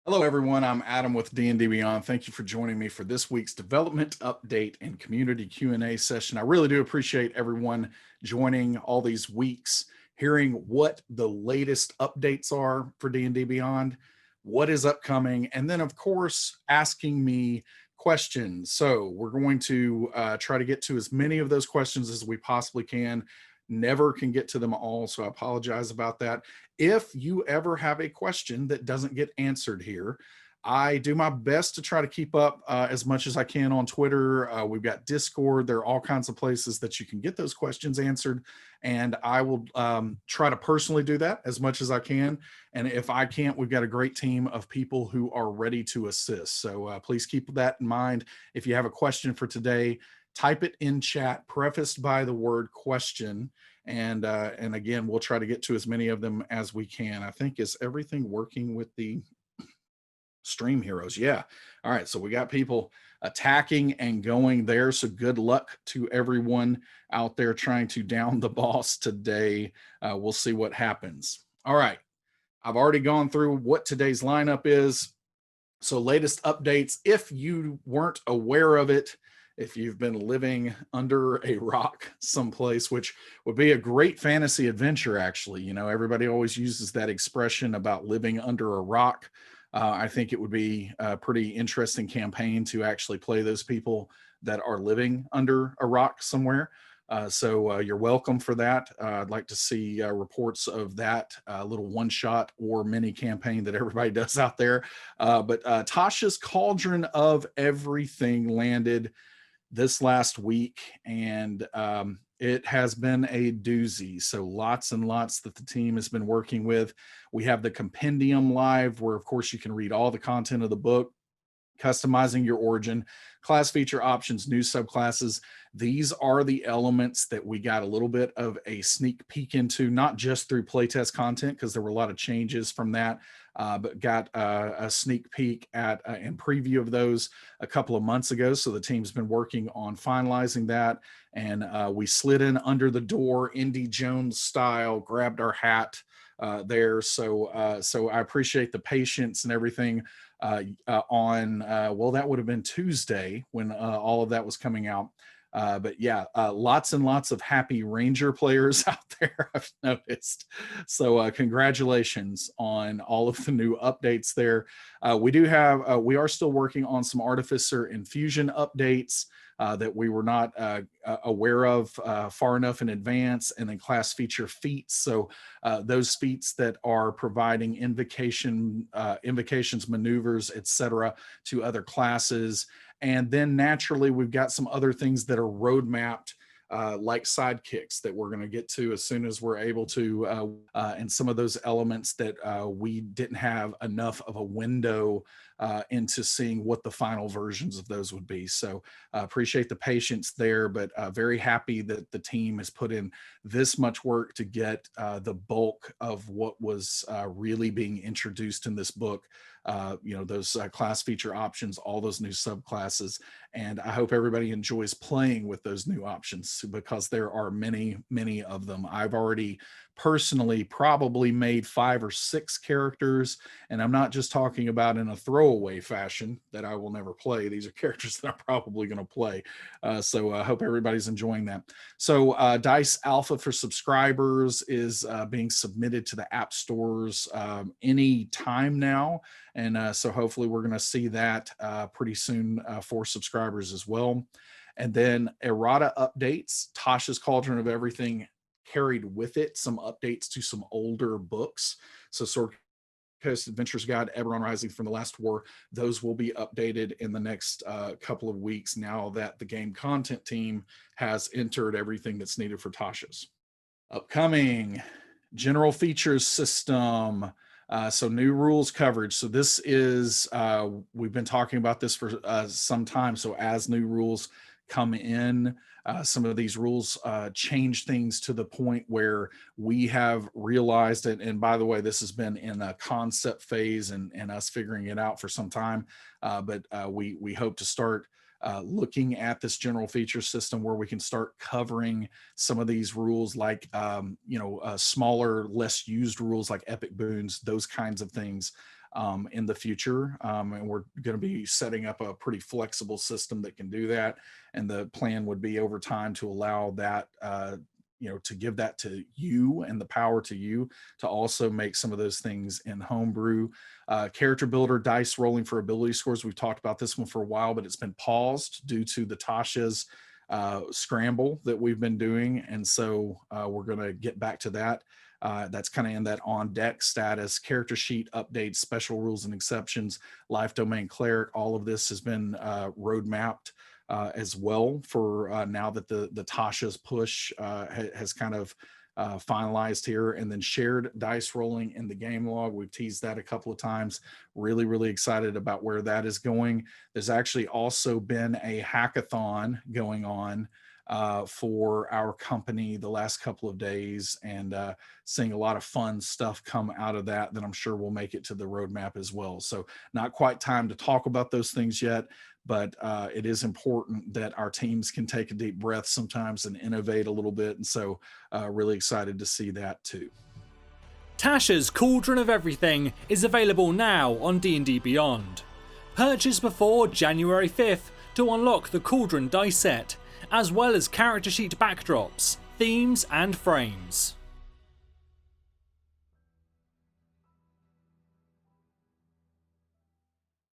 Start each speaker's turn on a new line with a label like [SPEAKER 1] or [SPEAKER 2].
[SPEAKER 1] Hello, everyone. I'm Adam with D&D Beyond. Thank you for joining me for this week's development update and community Q&A session. I really do appreciate everyone joining all these weeks, hearing what the latest updates are for D&D Beyond, what is upcoming, and then, of course, asking me questions. So we're going to try to get to as many of those questions as we possibly can. Never can get to them all, so I apologize about that. If you ever have a question that doesn't get answered here, I do my best to try to keep up as much as I can on Twitter. We've got Discord. There are all kinds of places that you can get those questions answered. And I will try to personally do that as much as I can. And if I can't, we've got a great team of people who are ready to assist. So please keep that in mind. If you have a question for today, type it in chat, prefaced by the word question. And again, we'll try to get to as many of them as we can. I think, is everything working with the stream heroes? Yeah. All right. So we got people attacking and going there. So good luck to everyone out there trying to down the boss today. We'll see what happens. All right. I've already gone through what today's lineup is. So latest updates, if you weren't aware of it, if you've been living under a rock someplace, which would be a great fantasy adventure, actually. You know, everybody always uses that expression about living under a rock. I think it would be a pretty interesting campaign to actually play those people that are living under a rock somewhere. So you're welcome for that. I'd like to see reports of that little one shot or mini campaign that everybody does out there. But Tasha's Cauldron of Everything landed this last week, and it has been a doozy. So lots and lots that the team has been working with. We have the compendium live, where of course you can read all the content of the book, customizing your origin, class feature options, new subclasses. These are the elements that we got a little bit of a sneak peek into, not just through playtest content, because there were a lot of changes from that, but got a sneak peek at and preview of those a couple of months ago. So the team's been working on finalizing that, and we slid in under the door, Indy Jones style, grabbed our hat there. So I appreciate the patience and everything on well, that would have been Tuesday when all of that was coming out. But yeah, lots and lots of happy Ranger players out there, I've noticed. So congratulations on all of the new updates there. We are still working on some Artificer Infusion updates that we were not aware of far enough in advance, and then class feature feats. So those feats that are providing invocations, maneuvers, etc., to other classes. And then naturally, we've got some other things that are road mapped, like sidekicks that we're going to get to as soon as we're able to, and some of those elements that we didn't have enough of a window into seeing what the final versions of those would be. So appreciate the patience there, but very happy that the team has put in this much work to get the bulk of what was really being introduced in this book. Those class feature options, all those new subclasses. And I hope everybody enjoys playing with those new options, because there are many, many of them. I've already personally probably made 5 or 6 characters, and I'm not just talking about in a throwaway fashion that I will never play. These are characters that I'm probably going to play. So I hope everybody's enjoying that. So Dice Alpha for subscribers is being submitted to the app stores any time now. And so hopefully we're going to see that pretty soon for subscribers as well. And then errata updates, Tasha's Cauldron of Everything carried with it some updates to some older books. So Sword Coast Adventures Guide, Eberron Rising from the Last War, those will be updated in the next couple of weeks, now that the game content team has entered everything that's needed for Tasha's. Upcoming general features system. So new rules coverage. So this is, we've been talking about this for some time. So as new rules come in, some of these rules change things to the point where we have realized it. And by the way, this has been in a concept phase and us figuring it out for some time. But we hope to start looking at this general feature system where we can start covering some of these rules, like smaller, less used rules like epic boons, those kinds of things in the future. And we're going to be setting up a pretty flexible system that can do that. And the plan would be over time to allow that, to give that to you and the power to you to also make some of those things in homebrew. Character builder, dice rolling for ability scores. We've talked about this one for a while, but it's been paused due to the Tasha's scramble that we've been doing. And so we're going to get back to that. That's kind of in that on deck status. Character sheet updates, special rules and exceptions, life domain cleric. All of this has been road mapped as well for now that the Tasha's push has kind of finalized here. And then shared dice rolling in the game log. We've teased that a couple of times. Really, really excited about where that is going. There's actually also been a hackathon going on for our company the last couple of days, and seeing a lot of fun stuff come out of that I'm sure will make it to the roadmap as well. So not quite time to talk about those things yet, but it is important that our teams can take a deep breath sometimes and innovate a little bit. And so really excited to see that too.
[SPEAKER 2] Tasha's Cauldron of Everything is available now on D&D Beyond. Purchase before January 5th to unlock the Cauldron dice set, as well as character sheet backdrops, themes and frames.